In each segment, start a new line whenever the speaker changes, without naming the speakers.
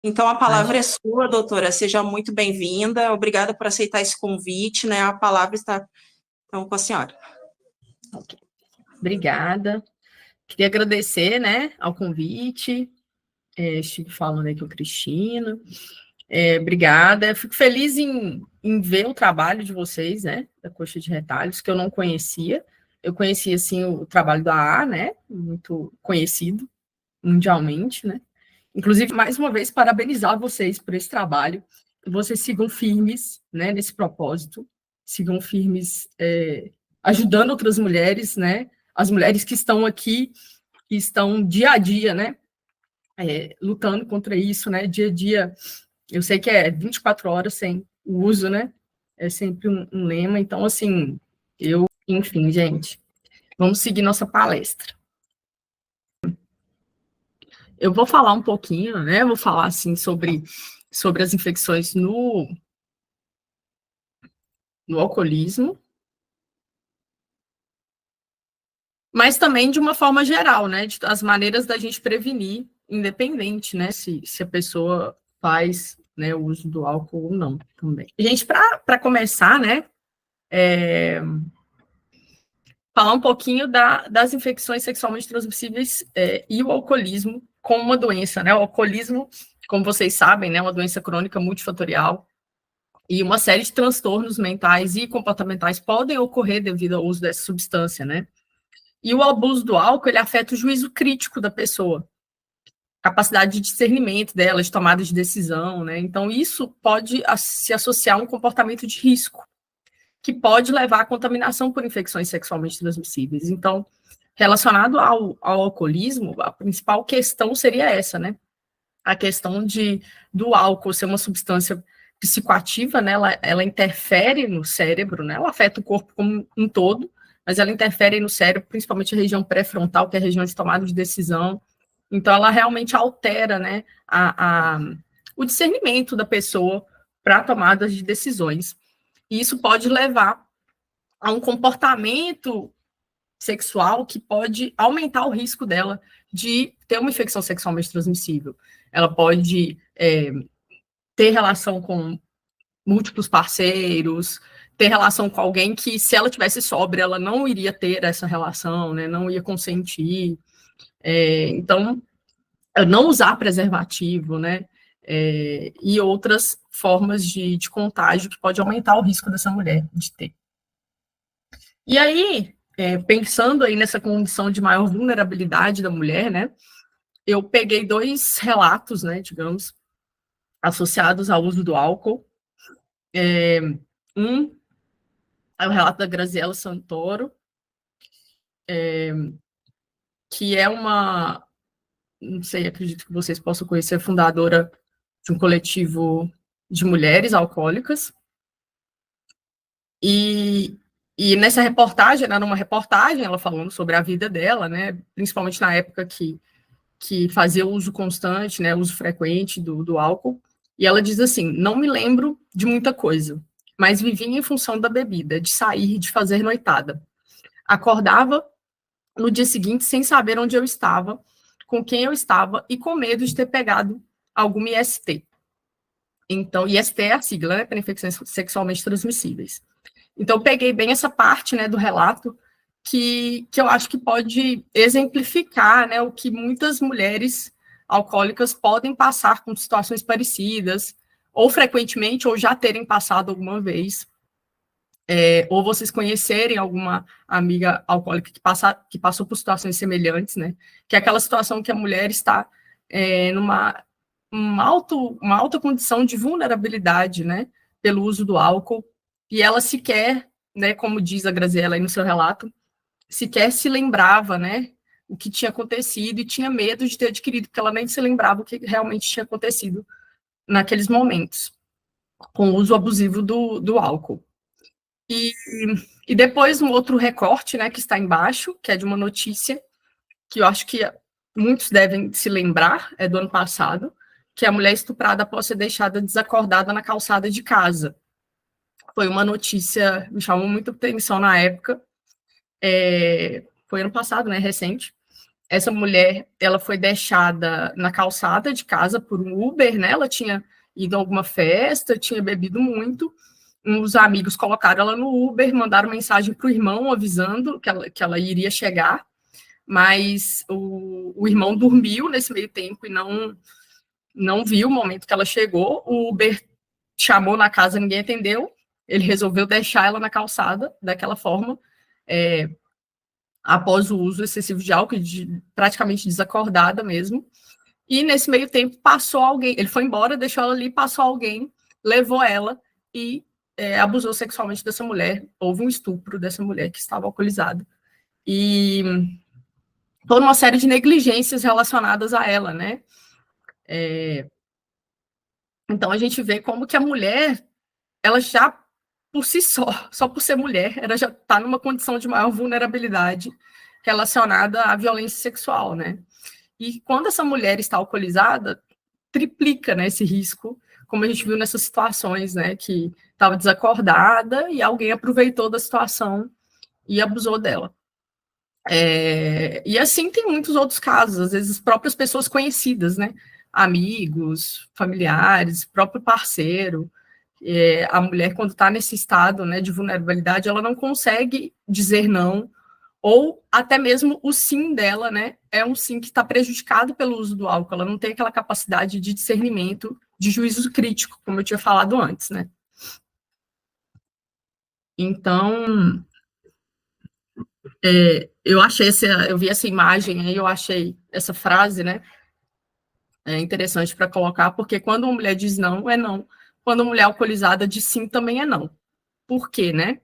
Então, a palavra
Imagina.
é sua, doutora. Seja muito bem-vinda. Obrigada por aceitar esse convite, né? A palavra está então, com a senhora.
Ok. Obrigada. Queria agradecer, né, ao convite. Estive falando aí com a Cristina. Obrigada. Fico feliz em ver o trabalho de vocês, né, da Coxa de Retalhos, que eu não conhecia. Eu conhecia, assim, o trabalho da A, né, muito conhecido mundialmente, né. Inclusive, mais uma vez, parabenizar vocês por esse trabalho. Que vocês sigam firmes, né, nesse propósito, sigam firmes, ajudando outras mulheres, né, as mulheres que estão aqui, que estão dia a dia, né, lutando contra isso, né, dia a dia. Eu sei que é 24 horas sem o uso, né, é sempre um lema. Então, assim, enfim, gente, vamos seguir nossa palestra. Eu vou falar um pouquinho, né, vou falar, assim, sobre as infecções no alcoolismo, mas também de uma forma geral, né, as maneiras da gente prevenir, independente, né, se a pessoa faz, né, o uso do álcool ou não também. Gente, para começar, né, falar um pouquinho das infecções sexualmente transmissíveis e o alcoolismo como uma doença, né, o alcoolismo, como vocês sabem, né, é uma doença crônica multifatorial, e uma série de transtornos mentais e comportamentais podem ocorrer devido ao uso dessa substância, né? E o abuso do álcool, ele afeta o juízo crítico da pessoa, capacidade de discernimento dela, de tomada de decisão, né? Então, isso pode se associar a um comportamento de risco, que pode levar à contaminação por infecções sexualmente transmissíveis. Então, relacionado ao alcoolismo, a principal questão seria essa, né? A questão do álcool ser uma substância psicoativa, né? Ela interfere no cérebro, né? Ela afeta o corpo como um todo, mas ela interfere no cérebro, principalmente a região pré-frontal, que é a região de tomada de decisão. Então, ela realmente altera, né, o discernimento da pessoa para tomadas de decisões. E isso pode levar a um comportamento sexual que pode aumentar o risco dela de ter uma infecção sexualmente transmissível. Ela pode ter relação com múltiplos parceiros, ter relação com alguém que, se ela tivesse sóbria, ela não iria ter essa relação, né? Não ia consentir. Então, não usar preservativo, né? E outras formas de contágio que pode aumentar o risco dessa mulher de ter. E aí, pensando aí nessa condição de maior vulnerabilidade da mulher, né? Eu peguei dois relatos, né, digamos, associados ao uso do álcool. Um é o relato da Graziela Santoro, que é uma, não sei, acredito que vocês possam conhecer, fundadora de um coletivo de mulheres alcoólicas. E, e nessa reportagem, era uma reportagem, ela falando sobre a vida dela, né, principalmente na época que fazia uso constante, né, uso frequente do álcool. E ela diz assim: não me lembro de muita coisa, mas vivia em função da bebida, de sair, de fazer noitada. Acordava no dia seguinte sem saber onde eu estava, com quem eu estava e com medo de ter pegado alguma IST. Então, IST é a sigla, né, para infecções sexualmente transmissíveis. Então, eu peguei bem essa parte, né, do relato que eu acho que pode exemplificar, né, o que muitas mulheres alcoólicas podem passar com situações parecidas, ou frequentemente, ou já terem passado alguma vez, ou vocês conhecerem alguma amiga alcoólica que passou por situações semelhantes, né? Que é aquela situação que a mulher está numa uma alta condição de vulnerabilidade, né? Pelo uso do álcool, e ela sequer, né? Como diz a Graziella aí no seu relato, sequer se lembrava, né? O que tinha acontecido e tinha medo de ter adquirido, porque ela nem se lembrava o que realmente tinha acontecido naqueles momentos, com o uso abusivo do álcool. E, e depois um outro recorte, né, que está embaixo, que é de uma notícia que eu acho que muitos devem se lembrar, é do ano passado, que é a mulher estuprada após ser deixada desacordada na calçada de casa. Foi uma notícia, me chamou muita atenção na época, foi ano passado, né, recente, essa mulher, ela foi deixada na calçada de casa por um Uber, né? Ela tinha ido a alguma festa, tinha bebido muito. Uns amigos colocaram ela no Uber, mandaram mensagem para o irmão avisando que ela iria chegar, mas o irmão dormiu nesse meio tempo e não viu o momento que ela chegou. O Uber chamou na casa, ninguém atendeu. Ele resolveu deixar ela na calçada daquela forma, após o uso excessivo de álcool, praticamente desacordada mesmo. E nesse meio tempo passou alguém, ele foi embora, deixou ela ali, passou alguém, levou ela e abusou sexualmente dessa mulher. Houve um estupro dessa mulher que estava alcoolizada. E toda uma série de negligências relacionadas a ela, né? Então a gente vê como que a mulher, ela já por si só por ser mulher, ela já está numa condição de maior vulnerabilidade relacionada à violência sexual, né? E quando essa mulher está alcoolizada, triplica, né, esse risco, como a gente viu nessas situações, né, que estava desacordada e alguém aproveitou da situação e abusou dela. E assim tem muitos outros casos, às vezes próprias pessoas conhecidas, né, amigos, familiares, próprio parceiro. A mulher, quando está nesse estado, né, de vulnerabilidade, ela não consegue dizer não, ou até mesmo o sim dela, né, é um sim que está prejudicado pelo uso do álcool, ela não tem aquela capacidade de discernimento, de juízo crítico, como eu tinha falado antes, né. Então, eu vi essa imagem aí, eu achei essa frase, né, interessante para colocar, porque quando uma mulher diz não, é não. Quando uma mulher alcoolizada diz sim, também é não. Por quê, né?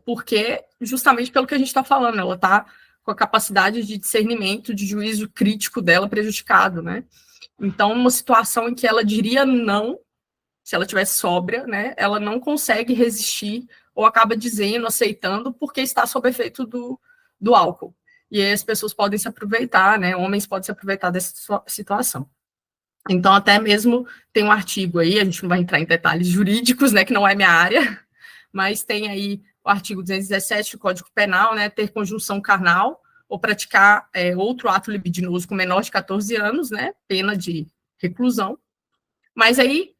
Porque justamente pelo que a gente está falando, ela está com a capacidade de discernimento, de juízo crítico dela prejudicado, né? Então, uma situação em que ela diria não, se ela tivesse sóbria, né? Ela não consegue resistir ou acaba dizendo, aceitando, porque está sob efeito do álcool. E aí as pessoas podem se aproveitar, né? Homens podem se aproveitar dessa situação. Então, até mesmo tem um artigo aí, a gente não vai entrar em detalhes jurídicos, né? Que não é minha área, mas tem aí o artigo 217 do Código Penal, né, ter conjunção carnal ou praticar outro ato libidinoso com menor de 14 anos, né, pena de reclusão. Mas aí,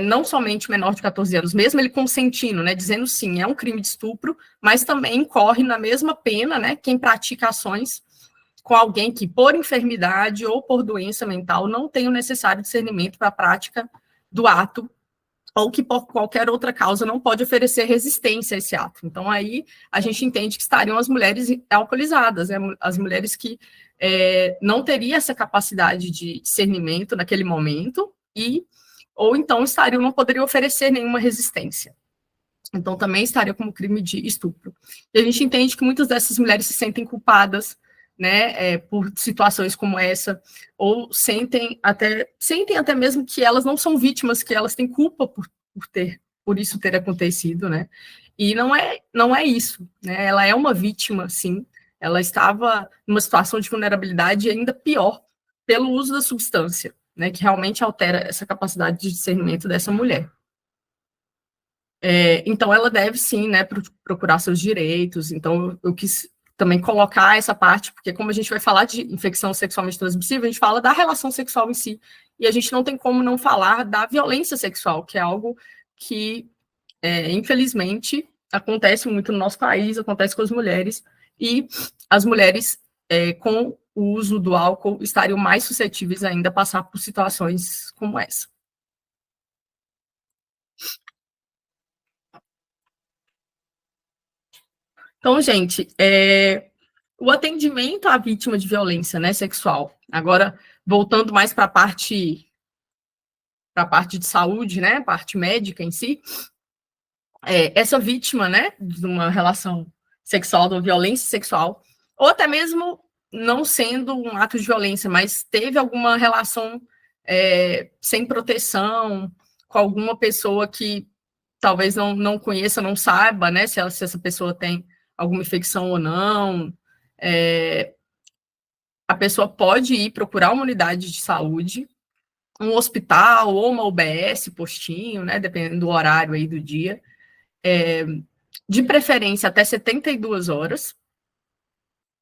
não somente menor de 14 anos, mesmo ele consentindo, né, dizendo sim, é um crime de estupro, mas também incorre na mesma pena, né, quem pratica ações com alguém que, por enfermidade ou por doença mental, não tem o necessário discernimento para a prática do ato ou que por qualquer outra causa não pode oferecer resistência a esse ato. Então, aí a gente entende que estariam as mulheres alcoolizadas, né? As mulheres que não teriam essa capacidade de discernimento naquele momento, ou então não poderiam oferecer nenhuma resistência. Então, também estaria como crime de estupro. E a gente entende que muitas dessas mulheres se sentem culpadas, né, por situações como essa, ou sentem até mesmo que elas não são vítimas, que elas têm culpa por isso ter acontecido, né? E não é isso, né? Ela é uma vítima, sim. Ela estava numa situação de vulnerabilidade ainda pior pelo uso da substância, né, que realmente altera essa capacidade de discernimento dessa mulher. Então, ela deve, sim, né, procurar seus direitos. Então, eu quis também colocar essa parte, porque como a gente vai falar de infecção sexualmente transmissível, a gente fala da relação sexual em si, e a gente não tem como não falar da violência sexual, que é algo que, infelizmente, acontece muito no nosso país, acontece com as mulheres, e as mulheres, com o uso do álcool, estariam mais suscetíveis ainda a passar por situações como essa. Então, gente, o atendimento à vítima de violência, né, sexual. Agora, voltando mais para a parte de saúde, né, parte médica em si, essa vítima, né, de uma relação sexual, de uma violência sexual, ou até mesmo não sendo um ato de violência, mas teve alguma relação sem proteção com alguma pessoa que talvez não conheça, não saiba, né, se essa pessoa tem alguma infecção ou não, a pessoa pode ir procurar uma unidade de saúde, um hospital ou uma UBS, postinho, né, dependendo do horário aí do dia, de preferência até 72 horas,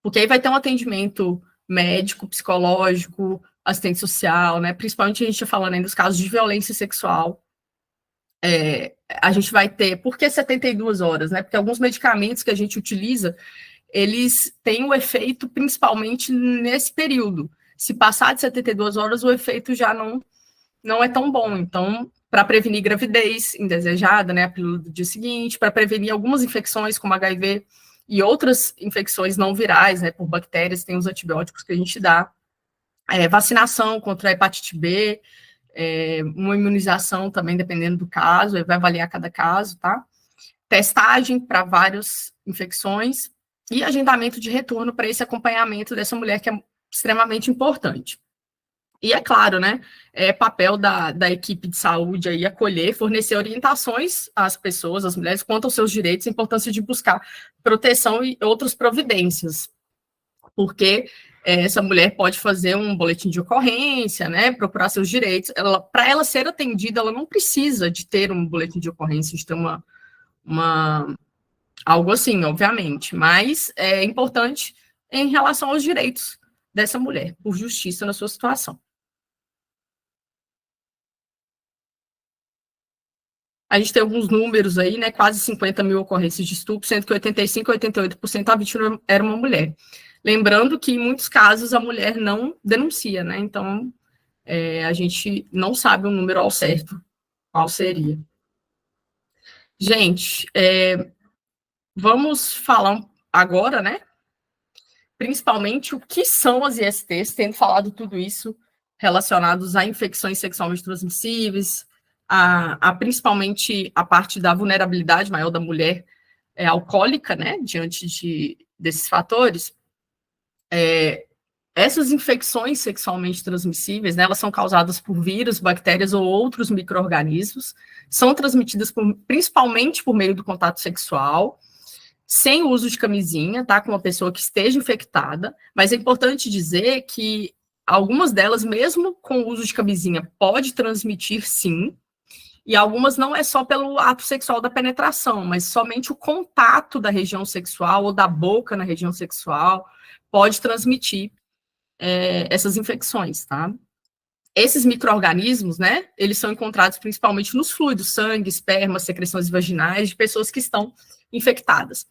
Porque aí vai ter um atendimento médico, psicológico, assistente social, né? Principalmente a gente está falando aí dos casos de violência sexual. A gente vai ter, por que 72 horas, né? Porque alguns medicamentos que a gente utiliza, eles têm o efeito principalmente nesse período. Se passar de 72 horas, o efeito já não é tão bom. Então, para prevenir gravidez indesejada, né, a pílula do dia seguinte, para prevenir algumas infecções como HIV e outras infecções não virais, né, por bactérias, tem os antibióticos que a gente dá. Vacinação contra a hepatite B, uma imunização também, dependendo do caso, vai avaliar cada caso, tá? Testagem para várias infecções e agendamento de retorno para esse acompanhamento dessa mulher que é extremamente importante. E é claro, né, papel da equipe de saúde aí acolher, fornecer orientações às pessoas, às mulheres, quanto aos seus direitos, a importância de buscar proteção e outras providências, porque essa mulher pode fazer um boletim de ocorrência, né, procurar seus direitos. Para ela ser atendida, ela não precisa de ter um boletim de ocorrência, de ter algo assim, obviamente, mas é importante em relação aos direitos dessa mulher, por justiça na sua situação. A gente tem alguns números aí, né? Quase 50 mil ocorrências de estupro, sendo que 85% a 88% a vítima era uma mulher. Lembrando que, em muitos casos, a mulher não denuncia, né? Então, a gente não sabe o número ao certo, qual seria. Gente, vamos falar agora, né? Principalmente o que são as ISTs, tendo falado tudo isso relacionados a infecções sexualmente transmissíveis, principalmente a parte da vulnerabilidade maior da mulher alcoólica, né, diante desses fatores. Essas infecções sexualmente transmissíveis, né, elas são causadas por vírus, bactérias ou outros micro-organismos, são transmitidas principalmente por meio do contato sexual, sem o uso de camisinha, tá, com uma pessoa que esteja infectada, mas é importante dizer que algumas delas, mesmo com o uso de camisinha, pode transmitir sim, e algumas não é só pelo ato sexual da penetração, mas somente o contato da região sexual ou da boca na região sexual pode transmitir essas infecções, tá? Esses micro-organismos, né, eles são encontrados principalmente nos fluidos, sangue, esperma, secreções vaginais de pessoas que estão infectadas.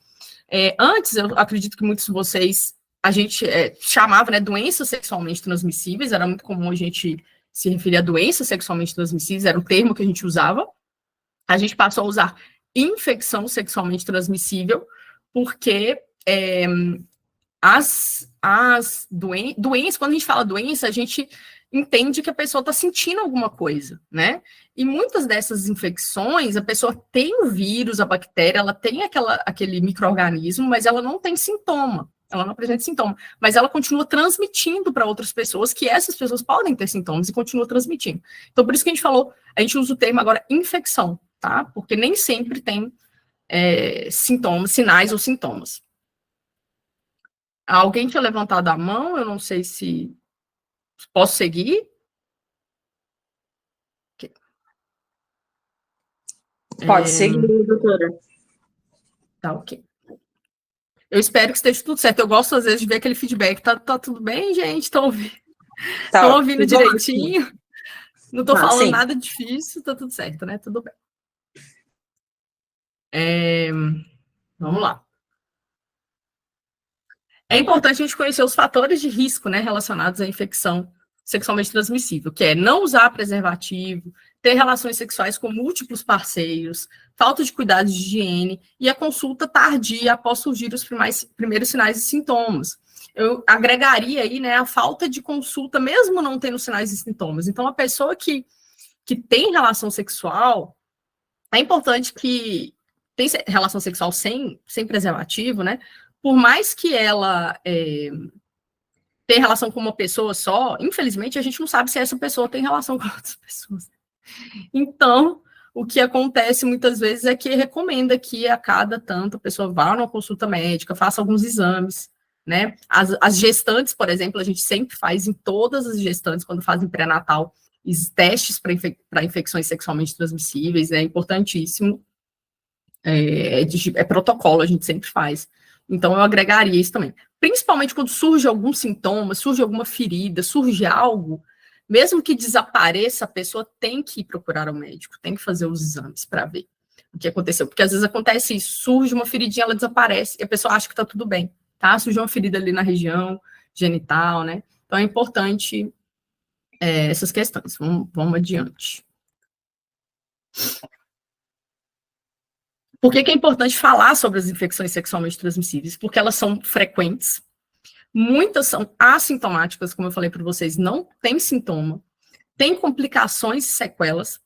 Antes, eu acredito que muitos de vocês, a gente chamava, né, doenças sexualmente transmissíveis, era muito comum a gente se referir a doenças sexualmente transmissíveis, era o termo que a gente usava. A gente passou a usar infecção sexualmente transmissível, porque as doenças, quando a gente fala doença, a gente entende que a pessoa está sentindo alguma coisa, né? E muitas dessas infecções, a pessoa tem o vírus, a bactéria, ela tem aquele micro-organismo, mas ela não tem sintoma, ela não apresenta sintoma, mas ela continua transmitindo para outras pessoas, que essas pessoas podem ter sintomas e continua transmitindo. Então, por isso que a gente usa o termo agora infecção, tá? Porque nem sempre tem sintomas, sinais ou sintomas. Alguém tinha levantado a mão, eu não sei se posso seguir.
Pode seguir, doutora.
Tá, ok. Eu espero que esteja tudo certo. Eu gosto, às vezes, de ver aquele feedback. Tá tudo bem, gente? Estão ouvindo direitinho? Ótimo. Não estou falando sim. Nada difícil, tá tudo certo, né? Tudo bem. Vamos lá. É importante a gente conhecer os fatores de risco, né, relacionados à infecção sexualmente transmissível, que é não usar preservativo, ter relações sexuais com múltiplos parceiros, falta de cuidados de higiene e a consulta tardia após surgir os primeiros sinais e sintomas. Eu agregaria aí, né, a falta de consulta, mesmo não tendo sinais e sintomas. Então, a pessoa que tem relação sexual, é importante que tem relação sexual sem preservativo, né, por mais que ela tenha relação com uma pessoa só, infelizmente, a gente não sabe se essa pessoa tem relação com outras pessoas. Então, o que acontece muitas vezes é que recomenda que a cada tanto a pessoa vá numa consulta médica, faça alguns exames, né? As gestantes, por exemplo, a gente sempre faz em todas as gestantes, quando fazem pré-natal, testes para infecções sexualmente transmissíveis, é importantíssimo. É protocolo, a gente sempre faz. Então, eu agregaria isso também. Principalmente quando surge algum sintoma, surge alguma ferida, surge algo, mesmo que desapareça, a pessoa tem que ir procurar o médico, tem que fazer os exames para ver o que aconteceu. Porque às vezes acontece isso, surge uma feridinha, ela desaparece, e a pessoa acha que está tudo bem, tá? Surgiu uma ferida ali na região genital, né? Então, é importante essas questões. Vamos adiante. Por que é importante falar sobre as infecções sexualmente transmissíveis? Porque elas são frequentes, muitas são assintomáticas, como eu falei para vocês, não tem sintoma, tem complicações e sequelas,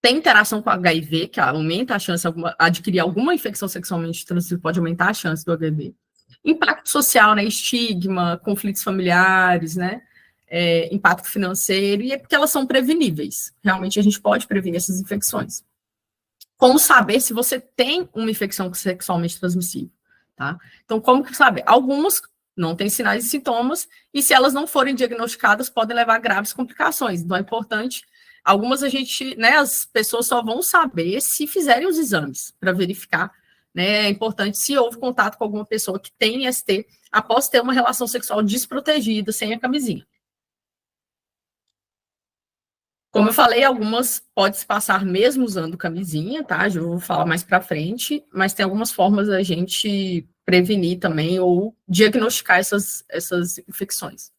tem interação com HIV, que aumenta a chance de adquirir alguma infecção sexualmente transmissível, pode aumentar a chance do HIV. Impacto social, né, estigma, conflitos familiares, né, impacto financeiro, e é porque elas são preveníveis. Realmente a gente pode prevenir essas infecções. Como saber se você tem uma infecção sexualmente transmissível, tá? Então, como que saber? Algumas não têm sinais e sintomas, e se elas não forem diagnosticadas, podem levar a graves complicações. Então, é importante, algumas as pessoas só vão saber se fizerem os exames, para verificar, né? É importante se houve contato com alguma pessoa que tem IST, após ter uma relação sexual desprotegida, sem a camisinha. Como eu falei, algumas pode se passar mesmo usando camisinha, tá? Já vou falar mais para frente, mas tem algumas formas da gente prevenir também ou diagnosticar essas infecções.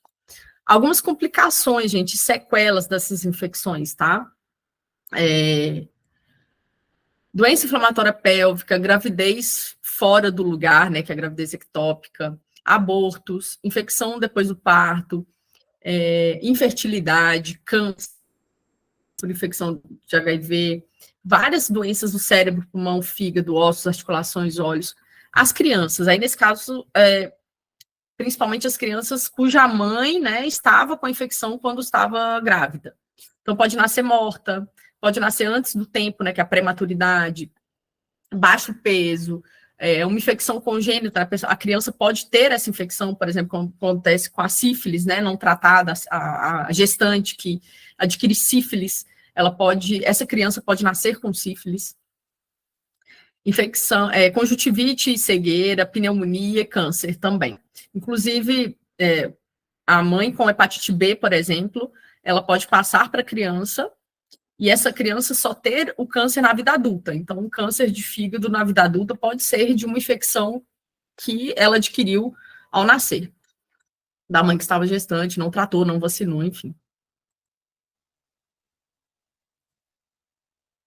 Algumas complicações, gente, sequelas dessas infecções, tá? Doença inflamatória pélvica, gravidez fora do lugar, né? Que é a gravidez ectópica, abortos, infecção depois do parto, infertilidade, câncer, por infecção de HIV, várias doenças do cérebro, pulmão, fígado, ossos, articulações, olhos. As crianças, aí nesse caso, principalmente as crianças cuja mãe, né, estava com a infecção quando estava grávida. Então, pode nascer morta, pode nascer antes do tempo, né, que é a prematuridade, baixo peso, uma infecção congênita, a criança pode ter essa infecção, por exemplo, como acontece com a sífilis, né, não tratada, a gestante que adquire sífilis, essa criança pode nascer com sífilis. Infecção, conjuntivite, cegueira, pneumonia, câncer também. Inclusive, a mãe com hepatite B, por exemplo, ela pode passar para a criança, e essa criança só ter o câncer na vida adulta. Então, um câncer de fígado na vida adulta pode ser de uma infecção que ela adquiriu ao nascer, da mãe que estava gestante, não tratou, não vacinou, enfim.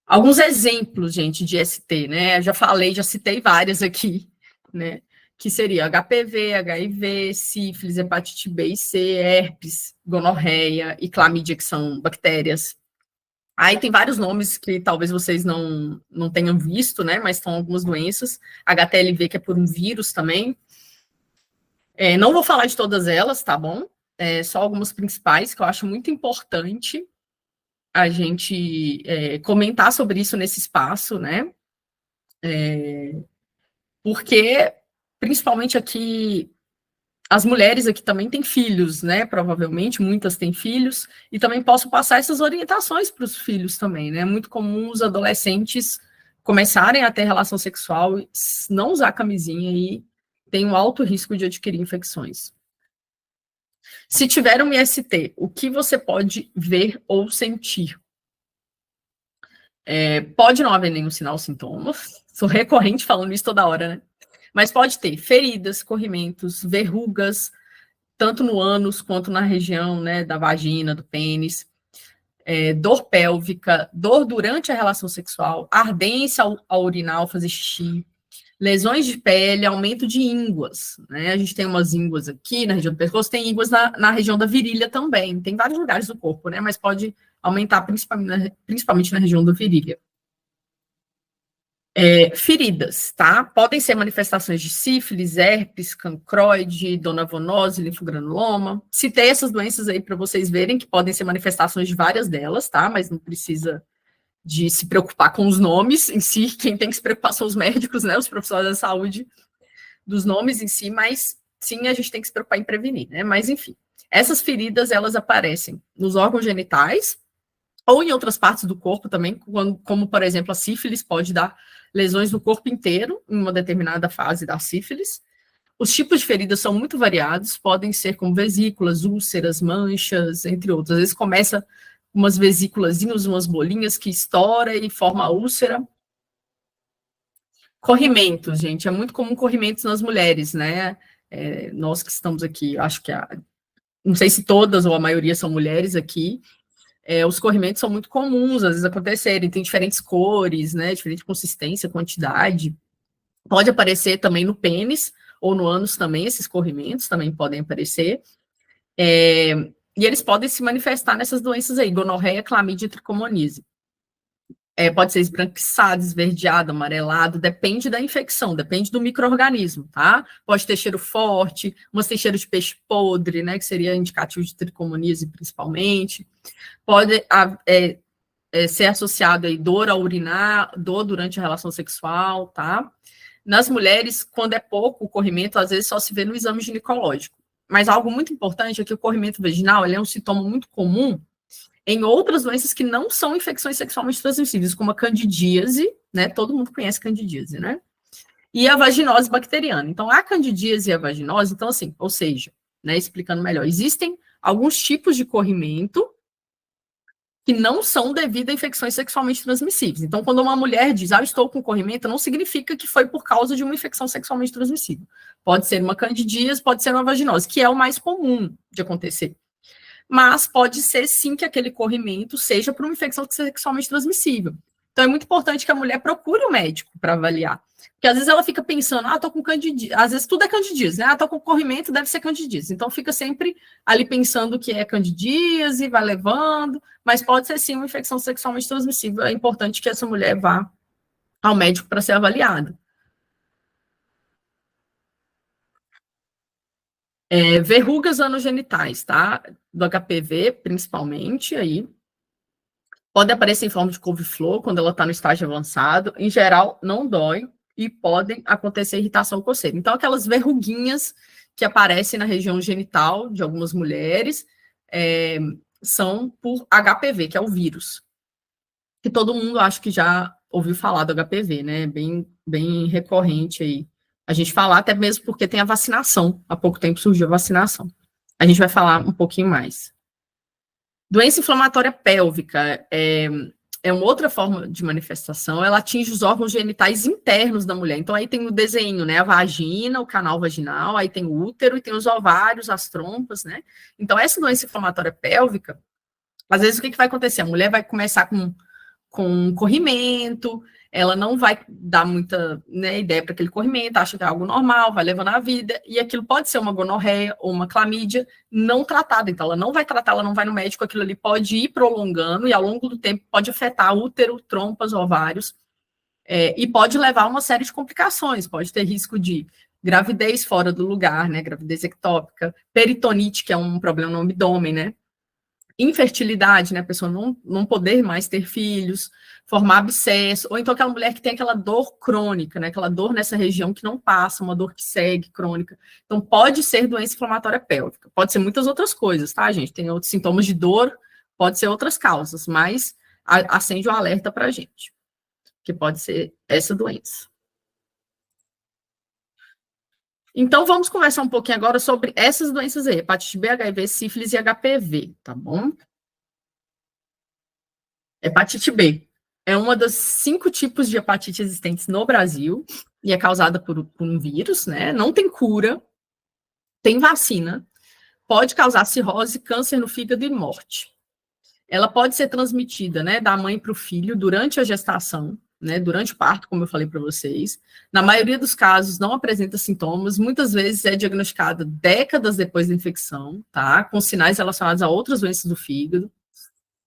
Alguns exemplos, gente, de ST, né? Já falei, já citei várias aqui, né? Que seria HPV, HIV, sífilis, hepatite B e C, herpes, gonorreia e clamídia, que são bactérias. Aí tem vários nomes que talvez vocês não tenham visto, né? Mas são algumas doenças. HTLV, que é por um vírus também. Não vou falar de todas elas, tá bom? Só algumas principais que eu acho muito importante a gente comentar sobre isso nesse espaço, né? Porque, principalmente aqui, as mulheres aqui também têm filhos, né? Provavelmente, muitas têm filhos, e também posso passar essas orientações para os filhos também, né? É muito comum os adolescentes começarem a ter relação sexual, não usar camisinha e tem um alto risco de adquirir infecções. Se tiver um IST, o que você pode ver ou sentir? Pode não haver nenhum sinal ou sintoma, sou recorrente falando isso toda hora, né? Mas pode ter feridas, corrimentos, verrugas, tanto no ânus quanto na região, né, da vagina, do pênis, dor pélvica, dor durante a relação sexual, ardência ao urinar, ao fazer xixi, lesões de pele, aumento de ínguas, né? A gente tem umas ínguas aqui na região do pescoço, tem ínguas na região da virilha também, tem vários lugares do corpo, né? Mas pode aumentar principalmente na região da virilha. Feridas, tá? Podem ser manifestações de sífilis, herpes, cancroide, donavonose, linfogranuloma. Citei essas doenças aí para vocês verem que podem ser manifestações de várias delas, tá? Mas não precisa de se preocupar com os nomes em si. Quem tem que se preocupar são os médicos, né? Os profissionais da saúde, dos nomes em si, mas sim, a gente tem que se preocupar em prevenir, né? Mas enfim, essas feridas, elas aparecem nos órgãos genitais ou em outras partes do corpo também, como, por exemplo, a sífilis pode dar lesões no corpo inteiro, em uma determinada fase da sífilis, Os tipos de feridas são muito variados, podem ser como vesículas, úlceras, manchas, entre outros. Às vezes começa umas vesículazinhas, umas bolinhas que estoura e forma a úlcera. Corrimentos, gente, é muito comum corrimentos nas mulheres, né? Nós que estamos aqui, acho que não sei se todas ou a maioria são mulheres aqui, os corrimentos são muito comuns, às vezes acontecerem, tem diferentes cores, né? Diferente consistência, quantidade. Pode aparecer também no pênis ou no ânus também, esses corrimentos também podem aparecer. E eles podem se manifestar nessas doenças aí, gonorreia, clamídia e tricomoníase. Pode ser esbranquiçado, esverdeado, amarelado, depende da infecção, depende do micro-organismo, tá? Pode ter cheiro forte, umas tem cheiro de peixe podre, né, que seria indicativo de tricomoníase principalmente. Pode ser associado aí dor ao urinar, dor durante a relação sexual, tá? Nas mulheres, quando é pouco o corrimento, às vezes só se vê no exame ginecológico. Mas algo muito importante é que o corrimento vaginal ele é um sintoma muito comum em outras doenças que não são infecções sexualmente transmissíveis, como a candidíase, né? Todo mundo conhece candidíase, né? E a vaginose bacteriana. Então, a candidíase e a vaginose, então, assim, ou seja, né, explicando melhor, existem alguns tipos de corrimento que não são devido a infecções sexualmente transmissíveis. Então, quando uma mulher diz, eu estou com corrimento, não significa que foi por causa de uma infecção sexualmente transmissível. Pode ser uma candidíase, pode ser uma vaginose, que é o mais comum de acontecer. Mas pode ser, sim, que aquele corrimento seja por uma infecção sexualmente transmissível. Então, é muito importante que a mulher procure o médico para avaliar. Porque, às vezes, ela fica pensando, estou com candidíase. Às vezes, tudo é candidíase, né? Estou com corrimento, deve ser candidíase. Então, fica sempre ali pensando que é candidíase, vai levando, mas pode ser, sim, uma infecção sexualmente transmissível. É importante que essa mulher vá ao médico para ser avaliada. Verrugas anogenitais, tá? Do HPV, principalmente, aí. Pode aparecer em forma de couve-flor quando ela está no estágio avançado. Em geral, não dói e podem acontecer irritação coceira. Então, aquelas verruguinhas que aparecem na região genital de algumas mulheres são por HPV, que é o vírus. Que todo mundo acho que já ouviu falar do HPV, né? Bem recorrente aí. A gente falar até mesmo porque tem a vacinação. Há pouco tempo surgiu a vacinação. A gente vai falar um pouquinho mais. Doença inflamatória pélvica é uma outra forma de manifestação, ela atinge os órgãos genitais internos da mulher. Então, aí tem o desenho, né? A vagina, o canal vaginal, aí tem o útero e tem os ovários, as trompas, né? Então, essa doença inflamatória pélvica, às vezes, o que vai acontecer? A mulher vai começar com corrimento, ela não vai dar muita, né, ideia para aquele corrimento, acha que é algo normal, vai levando a vida, e aquilo pode ser uma gonorreia ou uma clamídia não tratada, então ela não vai tratar, ela não vai no médico, aquilo ali pode ir prolongando, e ao longo do tempo pode afetar útero, trompas, ovários, e pode levar a uma série de complicações, pode ter risco de gravidez fora do lugar, né, gravidez ectópica, peritonite, que é um problema no abdômen, né, infertilidade, né, a pessoa não poder mais ter filhos, formar abscesso, ou então aquela mulher que tem aquela dor crônica, né, aquela dor nessa região que não passa, uma dor que segue, crônica. Então, pode ser doença inflamatória pélvica, pode ser muitas outras coisas, tá, gente? Tem outros sintomas de dor, pode ser outras causas, mas acende o alerta pra gente, que pode ser essa doença. Então, vamos conversar um pouquinho agora sobre essas doenças aí, hepatite B, HIV, sífilis e HPV, tá bom? Hepatite B é uma dos 5 tipos de hepatite existentes no Brasil e é causada por um vírus, né? Não tem cura, tem vacina, pode causar cirrose, câncer no fígado e morte. Ela pode ser transmitida, né, da mãe para o filho durante a gestação, né, durante o parto, como eu falei para vocês. Na maioria dos casos, não apresenta sintomas, muitas vezes é diagnosticada décadas depois da infecção, tá? Com sinais relacionados a outras doenças do fígado.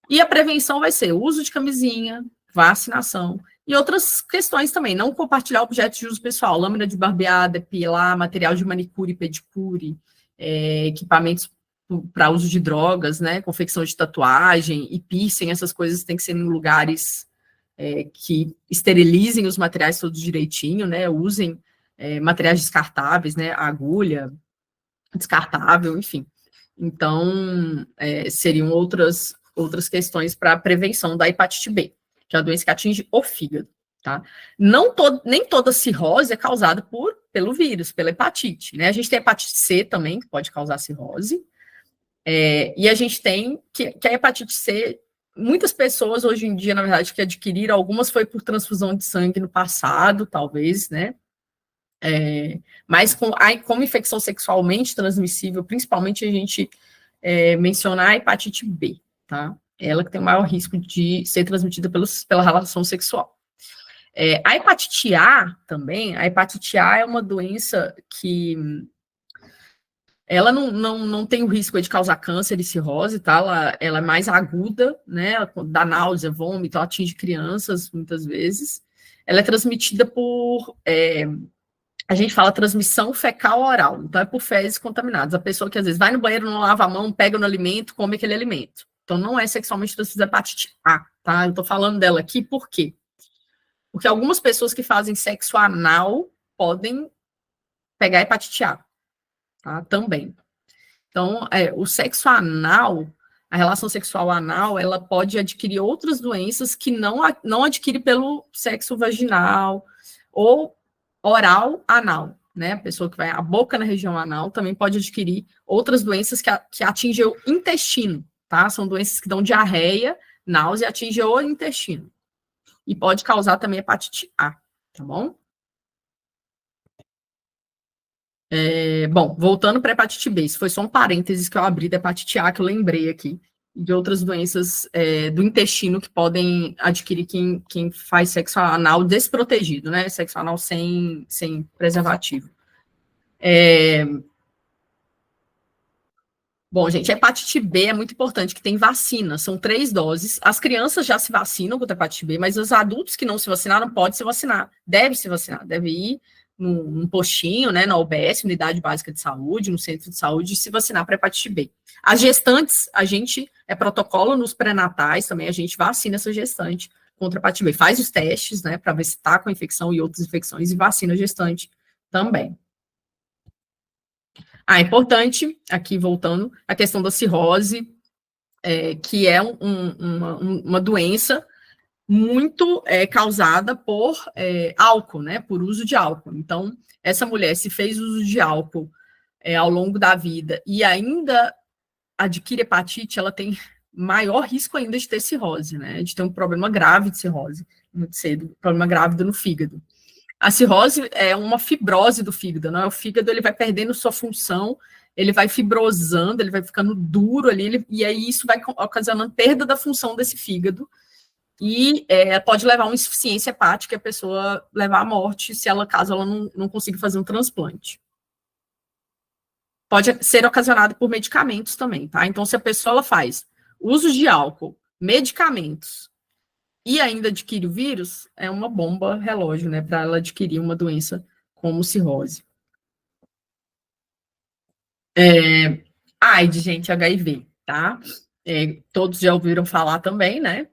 E a prevenção vai ser o uso de camisinha, vacinação e outras questões também. Não compartilhar objetos de uso pessoal, lâmina de barbear, depilar, material de manicure e pedicure, equipamentos para uso de drogas, né, confecção de tatuagem e piercing, essas coisas têm que ser em lugares que esterilizem os materiais todos direitinho, né, usem materiais descartáveis, né, agulha descartável, enfim. Então, seriam outras questões para a prevenção da hepatite B, que é a doença que atinge o fígado, tá? Nem toda cirrose é causada por pelo vírus, pela hepatite, né? A gente tem a hepatite C também, que pode causar cirrose, e a gente tem que a hepatite C, muitas pessoas hoje em dia, na verdade, que adquiriram, algumas foi por transfusão de sangue no passado, talvez, né? Mas como infecção sexualmente transmissível, principalmente a gente mencionar a hepatite B, tá? Ela que tem o maior risco de ser transmitida pela relação sexual. A hepatite A também, a hepatite A é uma doença que ela não tem o risco de causar câncer e cirrose, tá? Ela é mais aguda, né? Ela dá náusea, vômito, ela atinge crianças muitas vezes. Ela é transmitida por a gente fala transmissão fecal oral, então é por fezes contaminadas. A pessoa que às vezes vai no banheiro, não lava a mão, pega no alimento, come aquele alimento. Então não é sexualmente transmissível a hepatite A, tá? Eu tô falando dela aqui por quê? Porque algumas pessoas que fazem sexo anal podem pegar hepatite A, tá? Também. Então, o sexo anal, a relação sexual anal, ela pode adquirir outras doenças que não adquire pelo sexo vaginal ou oral anal, né? A pessoa que vai a boca na região anal também pode adquirir outras doenças que atingem o intestino, tá? São doenças que dão diarreia, náusea e atingem o intestino. E pode causar também hepatite A, tá bom? Bom, voltando para a hepatite B, isso foi só um parênteses que eu abri da hepatite A, que eu lembrei aqui, de outras doenças do intestino que podem adquirir quem faz sexo anal desprotegido, né? Sexo anal sem preservativo. Bom, gente, a hepatite B é muito importante, que tem vacina, são 3 doses. As crianças já se vacinam contra a hepatite B, mas os adultos que não se vacinaram podem se vacinar, deve se vacinar, deve ir num postinho, né, na UBS, Unidade Básica de Saúde, no centro de saúde, e se vacinar para hepatite B. As gestantes, a gente, protocolo nos pré-natais também, a gente vacina essa gestante contra a hepatite B. Faz os testes, né, para ver se está com a infecção e outras infecções, e vacina a gestante também. Importante, aqui voltando, a questão da cirrose, que é uma doença muito causada por álcool, né, por uso de álcool. Então, essa mulher, se fez uso de álcool ao longo da vida e ainda adquire hepatite, ela tem maior risco ainda de ter cirrose, né, de ter um problema grave de cirrose, muito cedo, problema grave no fígado. A cirrose é uma fibrose do fígado, né? O fígado ele vai perdendo sua função, ele vai fibrosando, ele vai ficando duro ali, e aí isso vai ocasionando perda da função desse fígado, e pode levar a uma insuficiência hepática, a pessoa levar à morte, caso ela não consiga fazer um transplante. Pode ser ocasionado por medicamentos também, tá? Então, se a pessoa ela faz uso de álcool, medicamentos, e ainda adquire o vírus, é uma bomba relógio, né, para ela adquirir uma doença como cirrose. AIDS, gente, HIV, tá? Todos já ouviram falar também, né?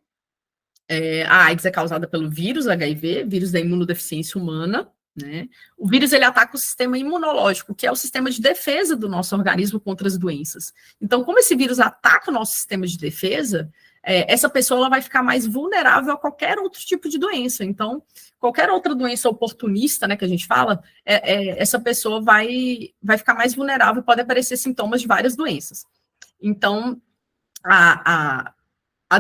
A AIDS é causada pelo vírus HIV, vírus da imunodeficiência humana, né? O vírus, ele ataca o sistema imunológico, que é o sistema de defesa do nosso organismo contra as doenças. Então, como esse vírus ataca o nosso sistema de defesa, essa pessoa ela vai ficar mais vulnerável a qualquer outro tipo de doença. Então, qualquer outra doença oportunista, né, que a gente fala, essa pessoa vai ficar mais vulnerável, pode aparecer sintomas de várias doenças. Então, a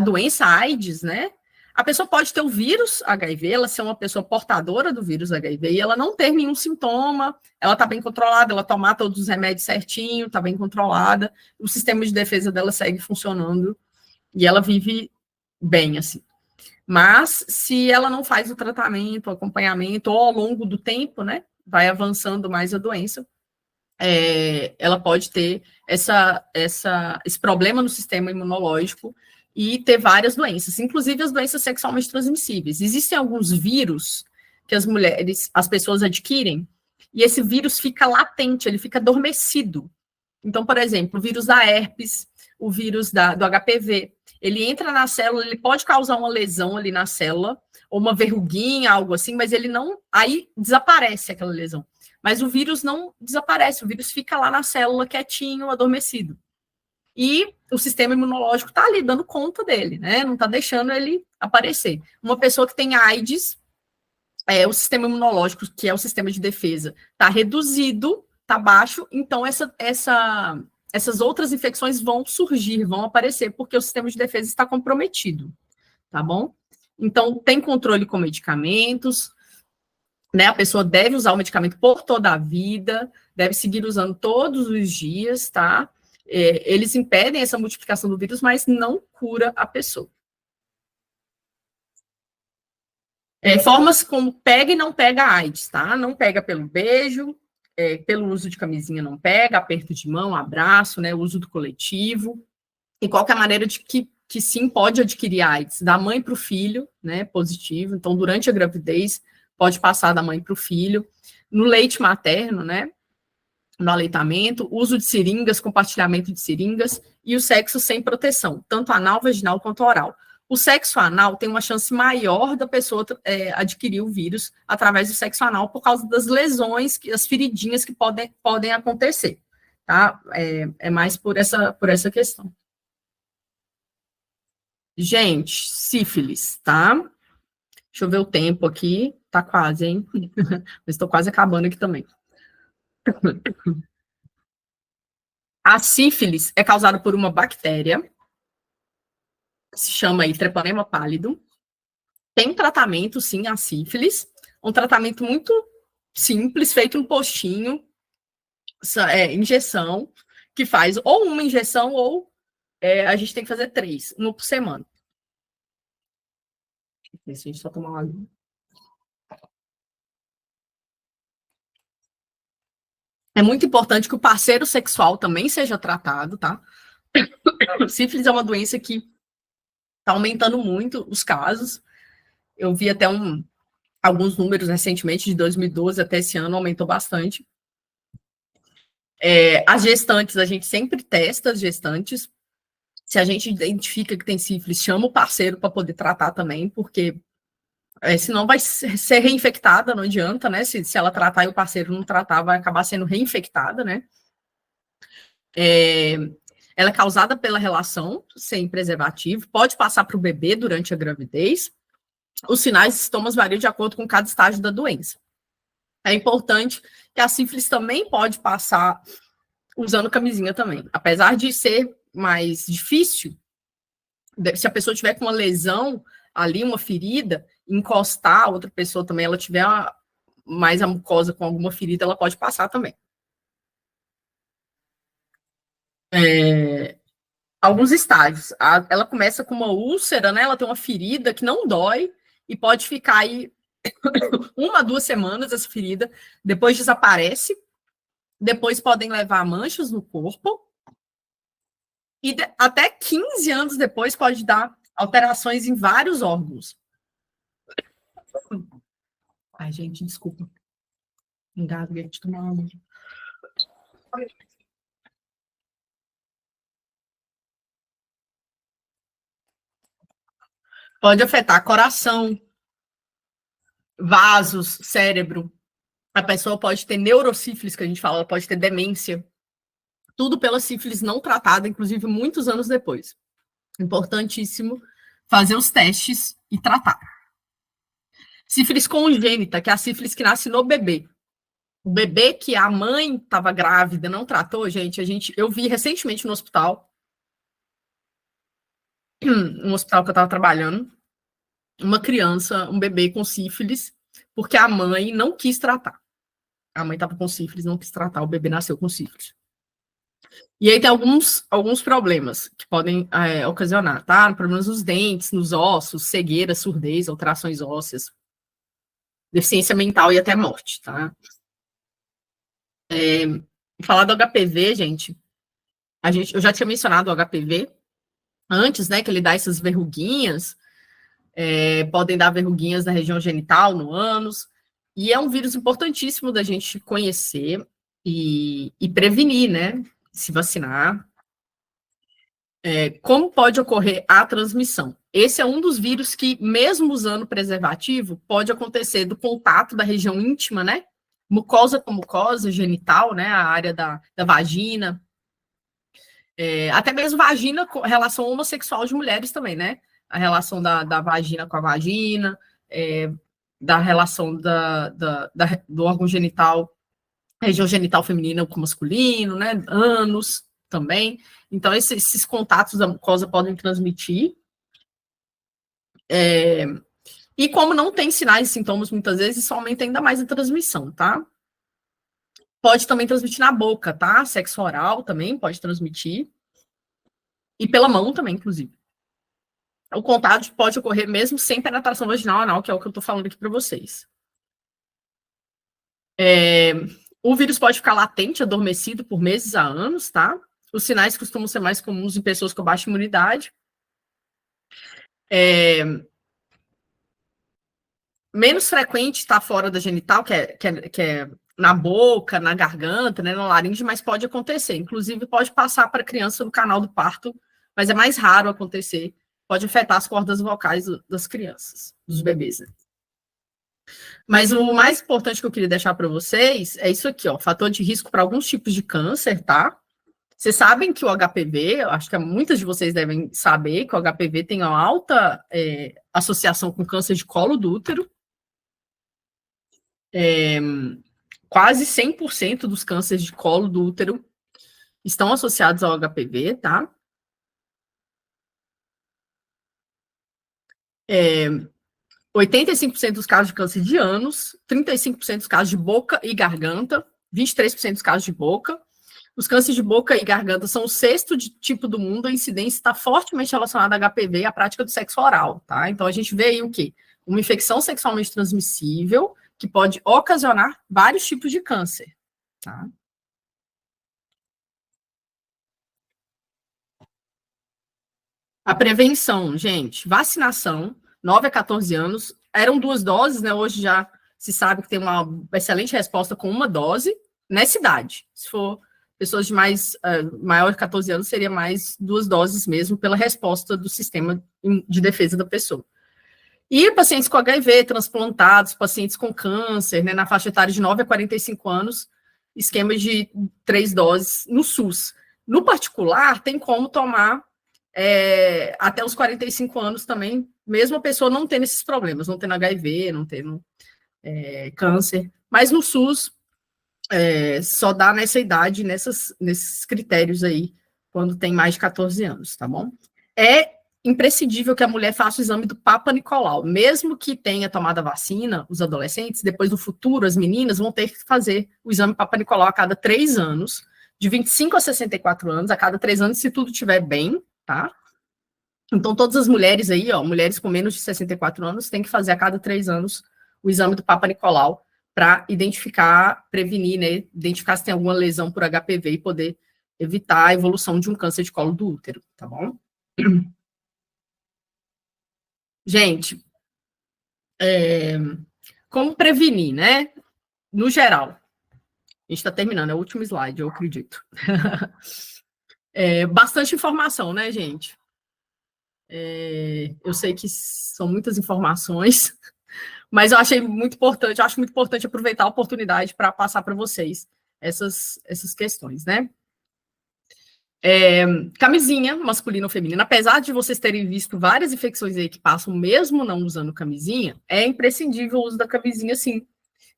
doença AIDS, né, a pessoa pode ter o vírus HIV, ela ser uma pessoa portadora do vírus HIV e ela não ter nenhum sintoma, ela está bem controlada, ela tomar todos os remédios certinho, está bem controlada, o sistema de defesa dela segue funcionando e ela vive bem, assim. Mas, se ela não faz o tratamento, o acompanhamento, ou ao longo do tempo, né, vai avançando mais a doença, ela pode ter esse problema no sistema imunológico e ter várias doenças, inclusive as doenças sexualmente transmissíveis. Existem alguns vírus que as pessoas adquirem, e esse vírus fica latente, ele fica adormecido. Então, por exemplo, o vírus da herpes, o vírus do HPV, ele entra na célula, ele pode causar uma lesão ali na célula, ou uma verruguinha, algo assim, mas ele não, aí desaparece aquela lesão. Mas o vírus não desaparece, o vírus fica lá na célula quietinho, adormecido. E o sistema imunológico está ali dando conta dele, né? Não está deixando ele aparecer. Uma pessoa que tem AIDS, o sistema imunológico, que é o sistema de defesa, está reduzido, está baixo, então essas outras infecções vão surgir, vão aparecer, porque o sistema de defesa está comprometido, tá bom? Então, tem controle com medicamentos, né? A pessoa deve usar o medicamento por toda a vida, deve seguir usando todos os dias, tá? Eles impedem essa multiplicação do vírus, mas não cura a pessoa. Formas como pega e não pega a AIDS, tá? Não pega pelo beijo, pelo uso de camisinha não pega, aperto de mão, abraço, né? Uso do coletivo. E qual que é a maneira de que sim pode adquirir AIDS? Da mãe para o filho, né? Positivo. Então, durante a gravidez, pode passar da mãe para o filho. No leite materno, né? No aleitamento, uso de seringas, compartilhamento de seringas e o sexo sem proteção, tanto anal, vaginal quanto oral. O sexo anal tem uma chance maior da pessoa adquirir o vírus através do sexo anal por causa das lesões, as feridinhas que podem acontecer, tá? É mais por essa questão. Gente, sífilis, tá? Deixa eu ver o tempo aqui, tá quase, hein? Estou quase acabando aqui também. A sífilis é causada por uma bactéria, que se chama aí Treponema pálido. Tem tratamento, sim, a sífilis. Um tratamento muito simples, feito no postinho, injeção, que faz ou uma injeção ou a gente tem que fazer 3, uma por semana. Deixa a gente só tomar uma água. É muito importante que o parceiro sexual também seja tratado, tá? Sífilis é uma doença que está aumentando muito os casos. Eu vi até alguns números recentemente, de 2012 até esse ano, aumentou bastante. As gestantes, a gente sempre testa as gestantes. Se a gente identifica que tem sífilis, chama o parceiro para poder tratar também, porque senão vai ser reinfectada, não adianta, né? Se ela tratar e o parceiro não tratar, vai acabar sendo reinfectada, né? Ela é causada pela relação sem preservativo, pode passar para o bebê durante a gravidez. Os sinais e sintomas variam de acordo com cada estágio da doença. É importante que a sífilis também pode passar usando camisinha também. Apesar de ser mais difícil, se a pessoa tiver com uma lesão ali, uma ferida, encostar a outra pessoa também, ela tiver mais a mucosa com alguma ferida, ela pode passar também. Alguns estágios. Ela começa com uma úlcera, né? Ela tem uma ferida que não dói e pode ficar aí 1 a 2 semanas essa ferida, depois desaparece, depois podem levar manchas no corpo, e até 15 anos depois pode dar alterações em vários órgãos. Ai, gente, desculpa. Engasguei de tomar água. Pode afetar coração, vasos, cérebro. A pessoa pode ter neurosífilis, que a gente fala, ela pode ter demência. Tudo pela sífilis não tratada, inclusive muitos anos depois. Importantíssimo fazer os testes e tratar. Sífilis congênita, que é a sífilis que nasce no bebê. O bebê que a mãe estava grávida, não tratou, eu vi recentemente no hospital, um hospital que eu estava trabalhando, uma criança, um bebê com sífilis, porque a mãe não quis tratar. A mãe estava com sífilis, não quis tratar, o bebê nasceu com sífilis. E aí tem alguns problemas que podem ocasionar, tá? Problemas nos dentes, nos ossos, cegueira, surdez, alterações ósseas, deficiência mental e até morte, tá? Falar do HPV, gente, eu já tinha mencionado o HPV antes, né, que ele dá essas verruguinhas, podem dar verruguinhas na região genital, no ânus, e é um vírus importantíssimo da gente conhecer e prevenir, né, se vacinar. Como pode ocorrer a transmissão? Esse é um dos vírus que, mesmo usando preservativo, pode acontecer do contato da região íntima, né, mucosa com mucosa, genital, né, a área da vagina, até mesmo vagina com relação homossexual de mulheres também, né? A relação da vagina com a vagina, da relação do órgão genital, região genital feminina com masculino, né? Ânus também. Então, esses contatos da mucosa podem transmitir. E como não tem sinais e sintomas, muitas vezes, isso aumenta ainda mais a transmissão, tá? Pode também transmitir na boca, tá? Sexo oral também pode transmitir. E pela mão também, inclusive. O contágio pode ocorrer mesmo sem penetração vaginal anal, que é o que eu tô falando aqui para vocês. O vírus pode ficar latente, adormecido por meses a anos, tá? Os sinais costumam ser mais comuns em pessoas com baixa imunidade. Menos frequente está fora da genital, que é na boca, na garganta, né, na laringe, mas pode acontecer. Inclusive, pode passar para a criança no canal do parto, mas é mais raro acontecer. Pode afetar as cordas vocais das crianças, dos bebês, né? Mas o mais importante que eu queria deixar para vocês é isso aqui, ó, fator de risco para alguns tipos de câncer, tá? Vocês sabem que o HPV, eu acho que muitas de vocês devem saber que o HPV tem uma alta associação com câncer de colo do útero. Quase 100% dos cânceres de colo do útero estão associados ao HPV, tá? 85% dos casos de câncer de ânus, 35% dos casos de boca e garganta, 23% dos casos de boca. Os cânceres de boca e garganta são o 6º tipo do mundo, a incidência está fortemente relacionada a HPV e à prática do sexo oral, tá? Então, a gente vê aí o quê? Uma infecção sexualmente transmissível que pode ocasionar vários tipos de câncer, tá? A prevenção, gente, vacinação, 9 a 14 anos, eram 2 doses, né? Hoje já se sabe que tem uma excelente resposta com 1 dose nessa idade. Se for pessoas de maior de 14 anos, seria mais 2 doses mesmo, pela resposta do sistema de defesa da pessoa. E pacientes com HIV, transplantados, pacientes com câncer, né, na faixa etária de 9 a 45 anos, esquema de 3 doses no SUS. No particular, tem como tomar até os 45 anos também, mesmo a pessoa não tendo esses problemas, não tendo HIV, não tendo câncer. Mas no SUS, só dá nessa idade, nesses critérios aí, quando tem mais de 14 anos, tá bom? É imprescindível que a mulher faça o exame do Papa Nicolau, mesmo que tenha tomado a vacina, os adolescentes, depois no futuro, as meninas vão ter que fazer o exame Papa Nicolau a cada 3 anos, de 25 a 64 anos, a cada 3 anos, se tudo estiver bem, tá? Então, todas as mulheres aí, ó, mulheres com menos de 64 anos, têm que fazer a cada 3 anos o exame do Papa Nicolau para identificar, prevenir, né, identificar se tem alguma lesão por HPV e poder evitar a evolução de um câncer de colo do útero, tá bom? Gente, como prevenir, né? No geral, a gente está terminando, é o último slide, eu acredito. Bastante informação, né, gente? Eu sei que são muitas informações, mas eu achei muito importante, acho muito importante aproveitar a oportunidade para passar para vocês essas questões, né? Camisinha masculina ou feminina, apesar de vocês terem visto várias infecções aí que passam mesmo não usando camisinha, é imprescindível o uso da camisinha sim,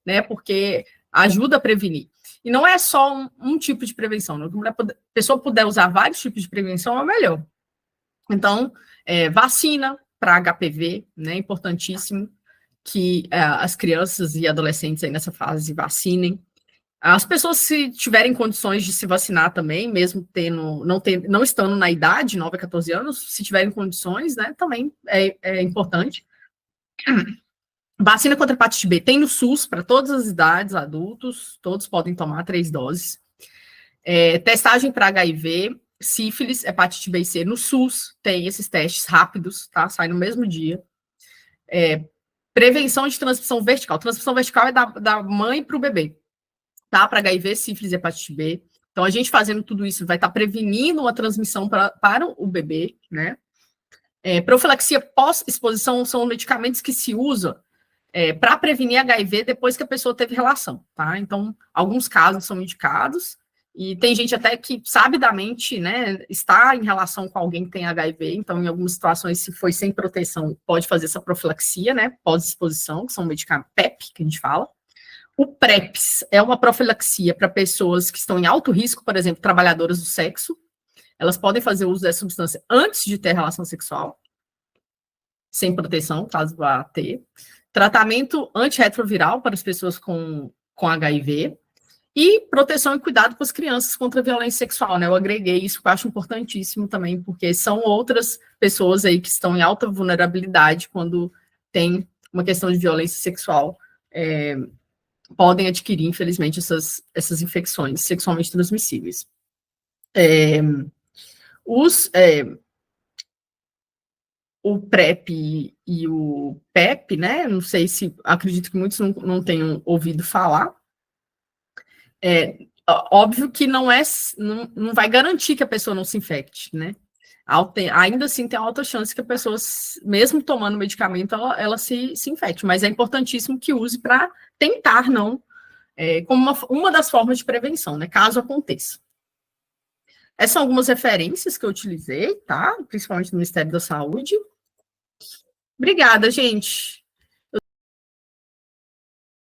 né? Porque ajuda a prevenir. E não é só um tipo de prevenção, né? Se a pessoa puder usar vários tipos de prevenção, é melhor. Então, vacina para HPV, né? Importantíssimo que as crianças e adolescentes aí nessa fase vacinem. As pessoas, se tiverem condições de se vacinar também, mesmo não estando na idade, 9 a 14 anos, se tiverem condições, né, também é importante. Vacina contra hepatite B tem no SUS para todas as idades, adultos, todos podem tomar 3 doses. Testagem para HIV, sífilis, hepatite B e C no SUS, tem esses testes rápidos, tá? Sai no mesmo dia. Prevenção de transmissão vertical. Transmissão vertical é da mãe para o bebê, tá? Para HIV, sífilis e hepatite B. Então, a gente fazendo tudo isso vai estar prevenindo uma transmissão para o bebê, né? Profilaxia pós-exposição são medicamentos que se usam para prevenir HIV depois que a pessoa teve relação, tá? Então, alguns casos são indicados E tem gente até que, sabidamente, né, está em relação com alguém que tem HIV, então, em algumas situações, se foi sem proteção, pode fazer essa profilaxia, né, pós-exposição, que são medicamentos PEP, que a gente fala. O PrEPs é uma profilaxia para pessoas que estão em alto risco, por exemplo, trabalhadoras do sexo. Elas podem fazer uso dessa substância antes de ter relação sexual, sem proteção, caso vá ter. Tratamento antirretroviral para as pessoas com HIV. E proteção e cuidado com as crianças contra a violência sexual, né? Eu agreguei isso, que eu acho importantíssimo também, porque são outras pessoas aí que estão em alta vulnerabilidade quando tem uma questão de violência sexual, podem adquirir, infelizmente, essas infecções sexualmente transmissíveis. O PrEP e o PEP, né? Não sei se, acredito que muitos não tenham ouvido falar. Óbvio que não vai garantir que a pessoa não se infecte, né? Ainda assim tem alta chance que a pessoa, mesmo tomando medicamento, ela se infecte, mas é importantíssimo que use para tentar não, como uma das formas de prevenção, né? Caso aconteça. Essas são algumas referências que eu utilizei, tá? Principalmente no Ministério da Saúde. Obrigada, gente.